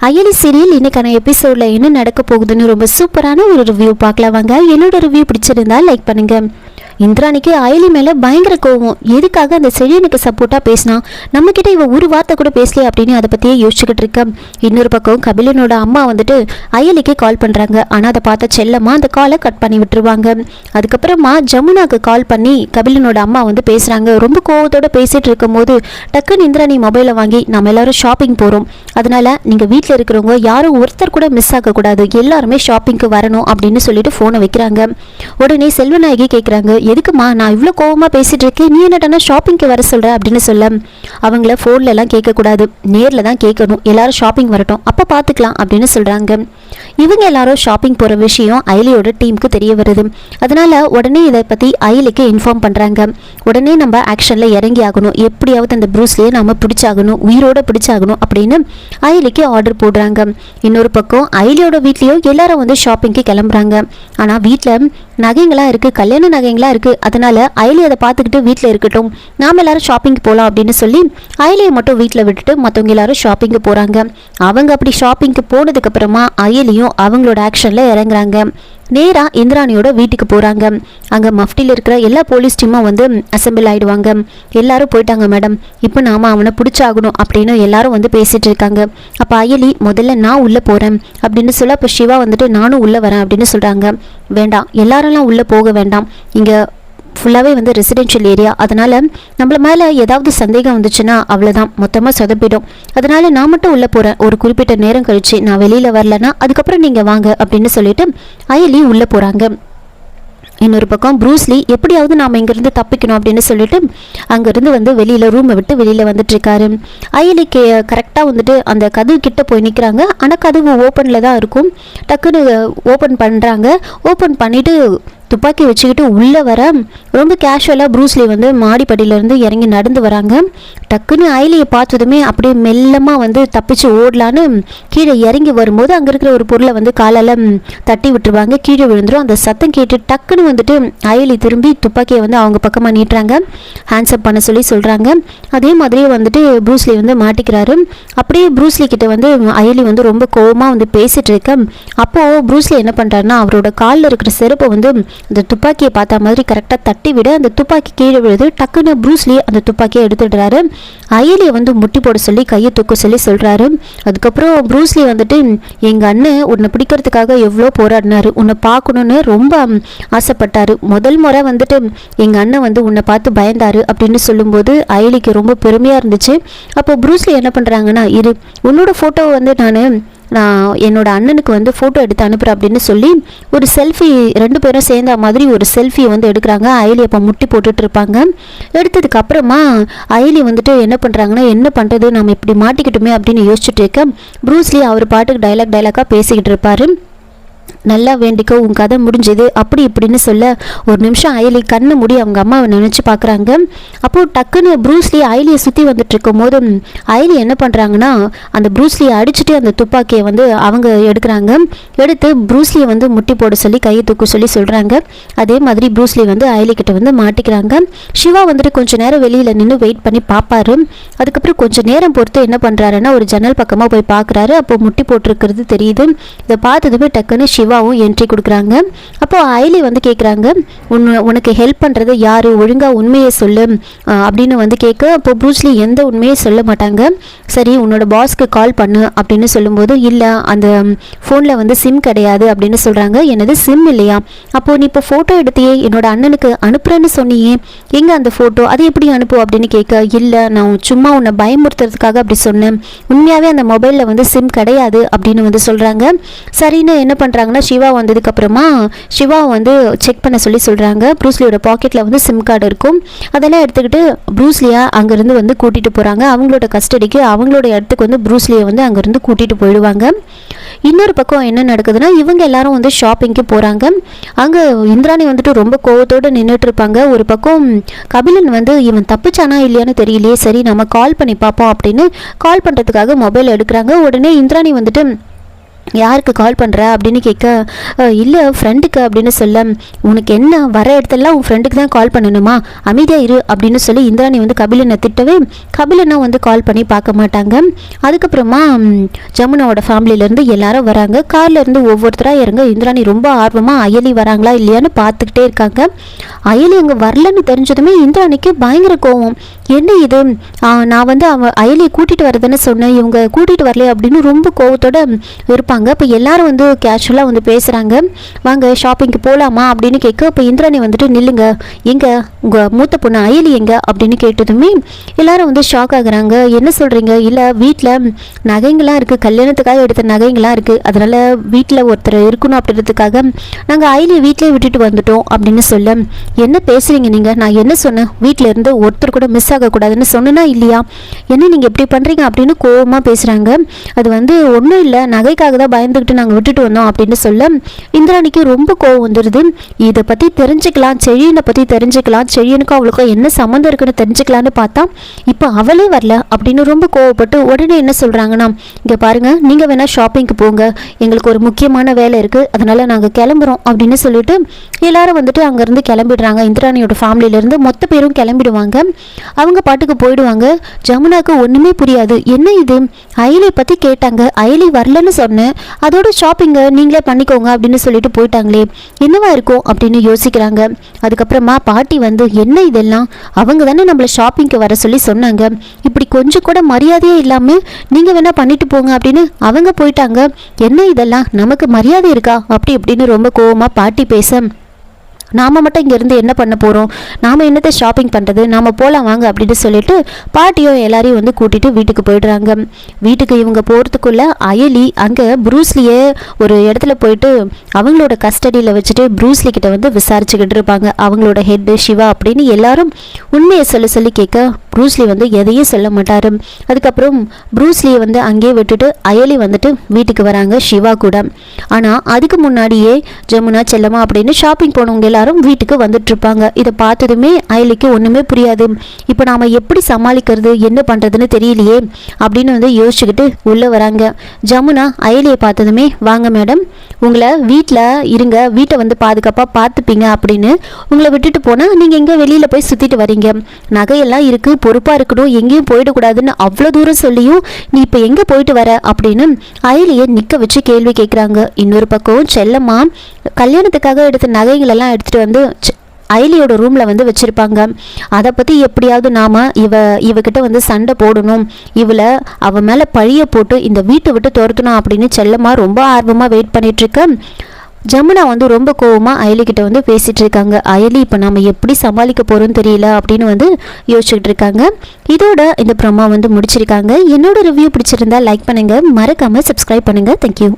Ayali serial இன்னைக்கான எபிசோட்ல என்ன நடக்க போகுதுன்னு ரொம்ப சூப்பரான ஒரு ரிவ்யூ பார்க்கலாம் வாங்க. என்னோட ரிவ்யூ பிடிச்சிருந்தா லைக் பண்ணுங்க. இந்திராணிக்கு அயலி மேலே பயங்கர கோவம். எதுக்காக அந்த செழியனுக்கு சப்போர்ட்டாக பேசினா, நம்மக்கிட்ட இவ ஒரு வார்த்தை கூட பேசலையே அப்படின்னு அதை பற்றியே யோசிச்சுக்கிட்டு இருக்க. இன்னொரு பக்கம் கபிலனோட அம்மா வந்துட்டு அயலிக்கு கால் பண்ணுறாங்க. ஆனால் அதை பார்த்த செல்லம்மா அந்த காலை கட் பண்ணி விட்டுருவாங்க. அதுக்கப்புறமா ஜமுனாக்கு கால் பண்ணி கபிலனோட அம்மா வந்து பேசுகிறாங்க. ரொம்ப கோவத்தோடு பேசிகிட்டு இருக்கும் போது டக்குன்னு இந்திராணி மொபைலை வாங்கி நம்ம எல்லாரும் ஷாப்பிங் போகிறோம், அதனால் நீங்கள் வீட்டில் இருக்கிறவங்க யாரும் ஒருத்தர் கூட மிஸ் ஆகக்கூடாது, எல்லாருமே ஷாப்பிங்க்கு வரணும் அப்படின்னு சொல்லிட்டு ஃபோனை வைக்கிறாங்க. உடனே செல்வநாயகி கேட்குறாங்க, எதுக்குமா நான் இவ்வளோ கோவமாக பேசிகிட்டு இருக்கேன், நீ என்னடா ஷாப்பிங்க்கு வர சொல்கிற அப்படின்னு சொல்ல, அவங்கள ஃபோனில் எல்லாம் கேட்கக்கூடாது, நேரில் தான் கேட்கணும், எல்லாரும் ஷாப்பிங் வரட்டும், அப்போ பார்த்துக்கலாம் அப்படின்னு சொல்கிறாங்க. இவங்க எல்லாரும் ஷாப்பிங் போகிற விஷயம் அயலியோட டீமுக்கு தெரிய வருது. அதனால் உடனே இதை பற்றி அயலிக்கு இன்ஃபார்ம் பண்ணுறாங்க. உடனே நம்ம ஆக்ஷனில் இறங்கி ஆகணும், எப்படியாவது அந்த ப்ரூஸ்லேயே நம்ம பிடிச்சாகணும், உயிரோட பிடிச்சாகணும் அப்படின்னு அயலிக்கு ஆர்டர் போடுறாங்க. இன்னொரு பக்கம் அயலியோட வீட்லேயும் எல்லாரும் வந்து ஷாப்பிங்க்கு கிளம்புறாங்க. ஆனால் வீட்டில் நகைங்களா இருக்குது, கல்யாண நகைங்களா இருக்குது, அதனால அயலி அதை பார்த்துக்கிட்டு வீட்டில் இருக்கட்டும், நாம் எல்லாரும் ஷாப்பிங்க்கு போகலாம் அப்படின்னு சொல்லி அயலியை மட்டும் வீட்டில் விட்டுட்டு மற்றவங்க எல்லாரும் ஷாப்பிங்க்கு போகிறாங்க. அவங்க அப்படி ஷாப்பிங்க்கு போனதுக்கப்புறமா அயலியும் அவங்களோட ஆக்ஷனில் இறங்குறாங்க. நேராக இந்திராணியோட வீட்டுக்கு போகிறாங்க. அங்கே மஃப்டியில் இருக்கிற எல்லா போலீஸ் டீமும் வந்து அசம்பிள் ஆகிடுவாங்க. எல்லாரும் போயிட்டாங்க மேடம், இப்போ நாம் அவனை பிடிச்சாகணும் அப்படின்னு எல்லாரும் வந்து பேசிகிட்டு இருக்காங்க. அப்போ அயலி முதல்ல நான் உள்ளே போகிறேன் அப்படின்னு சொல்ல, அப்போ சிவா வந்துட்டு நானும் உள்ளே வரேன் அப்படின்னு சொல்கிறாங்க. வேண்டாம், எல்லாரெல்லாம் உள்ளே போக வேண்டாம், இங்கே ஃபுல்லாகவே வந்து ரெசிடென்ஷியல் ஏரியா, அதனால் நம்மள மேலே ஏதாவது சந்தேகம் வந்துச்சுன்னா அவ்வளோதான், மொத்தமாக சொதப்பிடும், அதனால் நான் மட்டும் உள்ளே போகிறேன், ஒரு குறிப்பிட்ட நேரம் கழித்து நான் வெளியில் வரலன்னா அதுக்கப்புறம் நீங்கள் வாங்க அப்படின்னு சொல்லிட்டு அயலி உள்ளே போகிறாங்க. இன்னொரு பக்கம் ப்ரூஸ்லி எப்படியாவது நாம் இங்கேருந்து தப்பிக்கணும் அப்படின்னு சொல்லிட்டு அங்கேருந்து வந்து வெளியில் ரூமை விட்டு வெளியில் வந்துட்டு இருக்காரு. அயலிக்கு கரெக்டாக வந்துட்டு அந்த கதவு கிட்ட போய் நிற்கிறாங்க. ஆனால் கதவு ஓப்பனில் தான் இருக்கும். டக்குன்னு ஓப்பன் பண்ணுறாங்க. ஓப்பன் பண்ணிவிட்டு துப்பாக்கி வச்சுக்கிட்டு உள்ளே வர ரொம்ப கேஷுவலாக ப்ரூஸ்லி வந்து மாடிப்படியிலேருந்து இறங்கி நடந்து வராங்க. டக்குன்னு அயலியை பார்த்ததுமே அப்படியே மெல்லமாக வந்து தப்பிச்சு ஓடலான்னு கீழே இறங்கி வரும்போது அங்கே இருக்கிற ஒரு பொருளை வந்து காலால் தட்டி விட்டுருவாங்க, கீழே விழுந்துடும். அந்த சத்தம் கேட்டு டக்குன்னு வந்துட்டு அயலி திரும்பி துப்பாக்கியை வந்து அவங்க பக்கமாக நீட்டுறாங்க, ஹேண்ட்ஸ்அப் பண்ண சொல்லி சொல்கிறாங்க. அதே மாதிரியே வந்துட்டு ப்ரூஸ்லி வந்து மாட்டிக்கிறாரு. அப்படியே ப்ரூஸ்லி கிட்ட வந்து அயலி வந்து ரொம்ப கோவமாக வந்து பேசிகிட்டு இருக்க, அப்போது ப்ரூஸ்லி என்ன பண்ணுறாருன்னா அவரோட காலில் இருக்கிற செருப்பை வந்து அந்த துப்பாக்கியை பார்த்த மாதிரி கரெக்டாக தட்டி விட அந்த துப்பாக்கி கீழே விழுது. டக்குன்னு ப்ரூஸ்லி அந்த துப்பாக்கியை எடுத்துடுறாரு. அயலியை வந்து முட்டி போட சொல்லி கையை தூக்க சொல்லி சொல்கிறாரு. அதுக்கப்புறம் ப்ரூஸ்லி வந்துட்டு எங்கள் அண்ணன் உன்னை பிடிக்கிறதுக்காக எவ்வளோ போராடினாரு, உன்னை பார்க்கணுன்னு ரொம்ப ஆசைப்பட்டாரு, முதல் முறை வந்துட்டு எங்கள் அண்ணன் வந்து உன்னை பார்த்து பயந்தாரு அப்படின்னு சொல்லும்போது அயலிக்கு ரொம்ப பெருமையாக இருந்துச்சு. அப்போ ப்ரூஸ்லி என்ன பண்ணுறாங்கன்னா, இரு உன்னோட ஃபோட்டோவை வந்து நான் என்னோட அண்ணனுக்கு வந்து ஃபோட்டோ எடுத்து அனுப்புகிறேன் அப்படின்னு சொல்லி ஒரு செல்ஃபி, ரெண்டு பேரும் சேர்ந்த மாதிரி ஒரு செல்ஃபியை வந்து எடுக்கிறாங்க. அயலி அப்போ முட்டி போட்டுட்டு இருப்பாங்க. எடுத்ததுக்கு அப்புறமா அயலி வந்துட்டு என்ன பண்ணுறாங்கன்னா, என்ன பண்ணுறது, நம்ம இப்படி மாட்டிக்கிட்டுமே அப்படின்னு யோசிச்சுட்டு இருக்க, ப்ரூஸ்லி அவர் பாட்டுக்கு டைலாக்காக பேசிக்கிட்டு இருப்பார். நல்லா வேண்டிக்கோ, உன் கதை முடிஞ்சது அப்படி இப்படின்னு சொல்ல ஒரு நிமிஷம் அயலி கண்ணை மூடி அவங்க அம்மாவை நினச்சி பார்க்குறாங்க. அப்போது டக்குன்னு ப்ரூஸ்லி அயலியை சுற்றி வந்துட்டு இருக்கும் போது அயலி என்ன பண்ணுறாங்கன்னா, அந்த ப்ரூஸ்லியை அடிச்சுட்டு அந்த துப்பாக்கியை வந்து அவங்க எடுக்கிறாங்க. எடுத்து ப்ரூஸ்லியை வந்து முட்டி போட சொல்லி கையை தூக்க சொல்லி சொல்கிறாங்க. அதே மாதிரி ப்ரூஸ்லி வந்து அயலி கிட்ட வந்து மாட்டிக்கிறாங்க. சிவா வந்துட்டு கொஞ்சம் நேரம் வெளியில் நின்று வெயிட் பண்ணி பார்ப்பாரு. அதுக்கப்புறம் கொஞ்சம் நேரம் பொறுத்து என்ன பண்ணுறாருன்னா ஒரு ஜன்னல் பக்கமாக போய் பார்க்குறாரு. அப்போ முட்டி போட்டிருக்கிறது தெரியுது. இதை பார்த்ததுமே டக்குன்னு சிவாவும் என்ட்ரி கொடுக்குறாங்க. அப்போ அயலி வந்து கேட்குறாங்க, உனக்கு ஹெல்ப் பண்ணுறது யார், ஒழுங்காக உண்மையை சொல்லு அப்படின்னு வந்து கேட்க, அப்போ ப்ரூஸ்லி எந்த உண்மையை சொல்ல மாட்டாங்க. சரி உன்னோட பாஸ்க்கு கால் பண்ணு அப்படின்னு சொல்லும்போது, இல்லை அந்த ஃபோனில் வந்து சிம் கிடையாது அப்படின்னு சொல்கிறாங்க. என்னது சிம் இல்லையா, அப்போது நீ இப்போ ஃபோட்டோ எடுத்தியே என்னோட அண்ணனுக்கு அனுப்புகிறேன்னு சொன்னியே, எங்கே அந்த ஃபோட்டோ, அது எப்படி அனுப்பு அப்படின்னு கேட்க, இல்லை நான் சும்மா உன்னை பயமுறுத்துறதுக்காக அப்படி சொன்னேன், உண்மையாகவே அந்த மொபைலில் வந்து சிம் கிடையாது அப்படின்னு வந்து சொல்கிறாங்க. சரின்னு என்ன பண்ணுறாங்கன்னா, சிவா வந்ததுக்கப்புறமா சிவா வந்து செக் பண்ண சொல்லி சொல்கிறாங்க. ப்ரூஸ்லியோட பாக்கெட்டில் வந்து சிம் கார்டு இருக்கும். அதெல்லாம் எடுத்துக்கிட்டு ப்ரூஸ்லியா அங்கேருந்து வந்து கூட்டிகிட்டு போகிறாங்க. அவங்களோட கஸ்டடிக்கு அவங்களோட இடத்துக்கு வந்து ப்ரூஸ்லியை வந்து அங்கேருந்து கூட்டிகிட்டு போயிடுவாங்க. இன்னொரு பக்கம் என்ன நடக்குதுன்னா, இவங்க எல்லாரும் வந்து ஷாப்பிங்க்கு போகிறாங்க. அங்கே இந்திராணி வந்துட்டு ரொம்ப கோவத்தோடு நின்றுட்டு இருப்பாங்க. ஒரு பக்கம் கபிலன் வந்து இவன் தப்பிச்சானா இல்லையான்னு தெரியலையே, சரி நம்ம கால் பண்ணி பார்ப்போம் அப்படின்னு கால் பண்ணுறதுக்காக மொபைல் எடுக்கிறாங்க. உடனே இந்திராணி வந்துட்டு யாருக்கு கால் பண்ணுற அப்படின்னு கேட்க, இல்லை ஃப்ரெண்டுக்கு அப்படின்னு சொல்ல, உனக்கு என்ன வர இடத்துலலாம் உன் ஃப்ரெண்டுக்கு தான் கால் பண்ணணுமா, அமைதியாக இரு அப்படின்னு சொல்லி இந்திராணி வந்து கபிலனை திட்டவே கபிலனை வந்து கால் பண்ணி பார்க்க மாட்டாங்க. அதுக்கப்புறமா ஜமுனாவோட ஃபேமிலியிலேருந்து எல்லாரும் வராங்க. கார்லேருந்து ஒவ்வொருத்தராக இறங்க இந்திராணி ரொம்ப ஆர்வமாக அயலி வராங்களா இல்லையான்னு பார்த்துக்கிட்டே இருக்காங்க. அயலி அங்கே வரலன்னு தெரிஞ்சதுமே இந்திராணிக்கு பயங்கர கோவம். என்ன இது, நான் வந்து அயலியை கூட்டிகிட்டு வரதுன்னு சொன்னேன், இவங்க கூட்டிகிட்டு வரலையே அப்படின்னு ரொம்ப கோவத்தோட இருப்பாங்க. இப்போ எல்லாரும் வந்து கேஷுவலாக வந்து பேசுகிறாங்க. வாங்க ஷாப்பிங்க்கு போகலாமா அப்படின்னு கேட்க, இப்போ இந்திராணி வந்துட்டு நில்லுங்க, எங்கே உங்கள் மூத்த பொண்ணு அயலி எங்கே அப்படின்னு கேட்டதுமே எல்லாரும் வந்து ஷாக் ஆகுறாங்க. என்ன சொல்கிறீங்க, இல்லை வீட்டில் நகைங்களாம் இருக்குது, கல்யாணத்துக்காக எடுத்த நகைங்களாம் இருக்குது, அதனால் வீட்டில் ஒருத்தர் இருக்கணும் அப்படின்றதுக்காக நாங்கள் அயலியை வீட்டிலே விட்டுட்டு வந்துட்டோம் அப்படின்னு சொல்ல, என்ன பேசுகிறீங்க நீங்கள், நான் என்ன சொன்னேன், வீட்டில் இருந்து ஒருத்தர் கூட மிஸ் ஆகக்கூடாதுன்னு சொன்னா இல்லையா, என்ன நீங்கள் எப்படி பண்ணுறீங்க அப்படின்னு கோவமாக பேசுகிறாங்க. அது வந்து ஒன்றும் இல்லை, நகைக்காக தான் பயந்துக்கிட்டு நாங்கள் விட்டுட்டு வந்தோம் அப்படின்னு சொல்ல இந்திராணிக்கு ரொம்ப கோவம் வந்துடுது. இதை பற்றி தெரிஞ்சுக்கலாம், செழியனை பற்றி தெரிஞ்சுக்கலாம், செழியனுக்கும் அவளுக்கும் என்ன சம்மந்தம் இருக்குன்னு தெரிஞ்சுக்கலான்னு பார்த்தா இப்போ அவளே வரல அப்படின்னு ரொம்ப கோவப்பட்டு உடனே என்ன சொல்கிறாங்கன்னா, இங்கே பாருங்கள், நீங்கள் வேணால் ஷாப்பிங்க்கு போங்க, எங்களுக்கு ஒரு முக்கியமான வேலை இருக்குது, அதனால் நாங்கள் கிளம்புறோம் அப்படின்னு சொல்லிட்டு எல்லாரும் வந்துட்டு அங்கேருந்து கிளம்பிடுறாங்க. இந்திராணியோட ஃபேமிலியிலேருந்து மொத்த பேரும் கிளம்பிடுவாங்க. அவங்க பாட்டுக்கு போயிடுவாங்க. ஜமுனாவுக்கு ஒன்றுமே புரியாது. என்ன இது, அயலியை பற்றி கேட்டாங்க, அயலி வரலன்னு சொன்னேன், அதோட ஷாப்பிங்கை நீங்களே பண்ணிக்கோங்க அப்படின்னு சொல்லிட்டு போயிட்டாங்களே, என்னவா இருக்கும் அப்படின்னு யோசிக்கிறாங்க. அதுக்கப்புறமா பாட்டி வந்து, என்ன இதெல்லாம், அவங்க தானே நம்மளை ஷாப்பிங்க்கு வர சொல்லி சொன்னாங்க, இப்படி கொஞ்சம் கூட மரியாதையே இல்லாமல் நீங்கள் வேணால் பண்ணிட்டு போங்க அப்படின்னு அவங்க போயிட்டாங்க, என்ன இதெல்லாம், நமக்கு மரியாதை இருக்கா அப்படி இப்படின்னு ரொம்ப கோவமாக பாட்டி பேச, நாம் மட்டும் இங்கேருந்து என்ன பண்ண போகிறோம், நாம் என்னத்தை ஷாப்பிங் பண்ணுறது, நாம் போகலாம் வாங்க அப்படின்னு சொல்லிட்டு பாட்டியும் எல்லாரையும் வந்து கூட்டிகிட்டு வீட்டுக்கு போயிடுறாங்க. வீட்டுக்கு இவங்க போகிறதுக்குள்ளே அயலி அங்கே ப்ரூஸ்லியே ஒரு இடத்துல போயிட்டு அவங்களோட கஸ்டடியில் வச்சுட்டு ப்ரூஸ்லி கிட்ட வந்து விசாரிச்சுக்கிட்டு இருப்பாங்க. அவங்களோட ஹெட்டு சிவா அப்படின்னு எல்லாரும் உண்மையை சொல்லி கேட்க ப்ரூஸ்லி வந்து எதையும் சொல்ல மாட்டார். அதுக்கப்புறம் ப்ரூஸ்லியை வந்து அங்கேயே விட்டுட்டு அயலி வந்துட்டு வீட்டுக்கு வராங்க சிவா கூட. ஆனால் அதுக்கு முன்னாடியே ஜமுனா செல்லமா அப்படின்னு ஷாப்பிங் போனவங்க எல்லாரும் வீட்டுக்கு வந்துட்டு இருப்பாங்க. இதை பார்த்ததுமே அயலிக்கு ஒன்றுமே புரியாது. இப்போ நாம் எப்படி சமாளிக்கிறது, என்ன பண்ணுறதுன்னு தெரியலையே அப்படின்னு வந்து யோசிச்சுக்கிட்டு உள்ளே வராங்க. ஜமுனா அயலியை பார்த்ததுமே, வாங்க மேடம், உங்களை வீட்டில் இருங்க, வீட்டை வந்து பாதுகாப்பாக பார்த்துப்பீங்க அப்படின்னு உங்களை விட்டுட்டு போனால் நீங்கள் எங்கே வெளியில் போய் சுற்றிட்டு வரீங்க, நகையெல்லாம் இருக்குது, பொறுப்பாக இருக்கணும், எங்கேயும் போயிடக்கூடாதுன்னு அவ்வளோ தூரம் சொல்லியும் நீ இப்போ எங்கே போயிட்டு வர அப்படின்னு அயலியை நிற்க வச்சு கேள்வி கேட்குறாங்க. இன்னொரு பக்கம் செல்லம்மா கல்யாணத்துக்காக எடுத்த நகைகளெல்லாம் எடுத்துகிட்டு வந்து அயலியோட ரூமில் வந்து வச்சுருப்பாங்க. அதை பற்றி எப்படியாவது நாம் இவகிட்ட வந்து சண்டை போடணும், இவளை அவன் மேலே பழிய போட்டு இந்த வீட்டை விட்டு துரத்தணும் அப்படின்னு செல்லம்மா ரொம்ப ஆர்வமாக வெயிட் பண்ணிகிட்ருக்க ஜமுனா வந்து ரொம்ப கோவமாக அயலிக்கிட்ட வந்து பேசிகிட்டு இருக்காங்க. அயலி இப்போ நம்ம எப்படி சமாளிக்க போகிறோன்னு தெரியல அப்படின்னு வந்து யோசிச்சுக்கிட்டு இருக்காங்க. இதோட இந்த ப்ரோமோ வந்து முடிச்சிருக்காங்க. என்னோட ரிவ்யூ பிடிச்சிருந்தா லைக் பண்ணுங்கள், மறக்காமல் சப்ஸ்கிரைப் பண்ணுங்கள். தேங்க்யூ.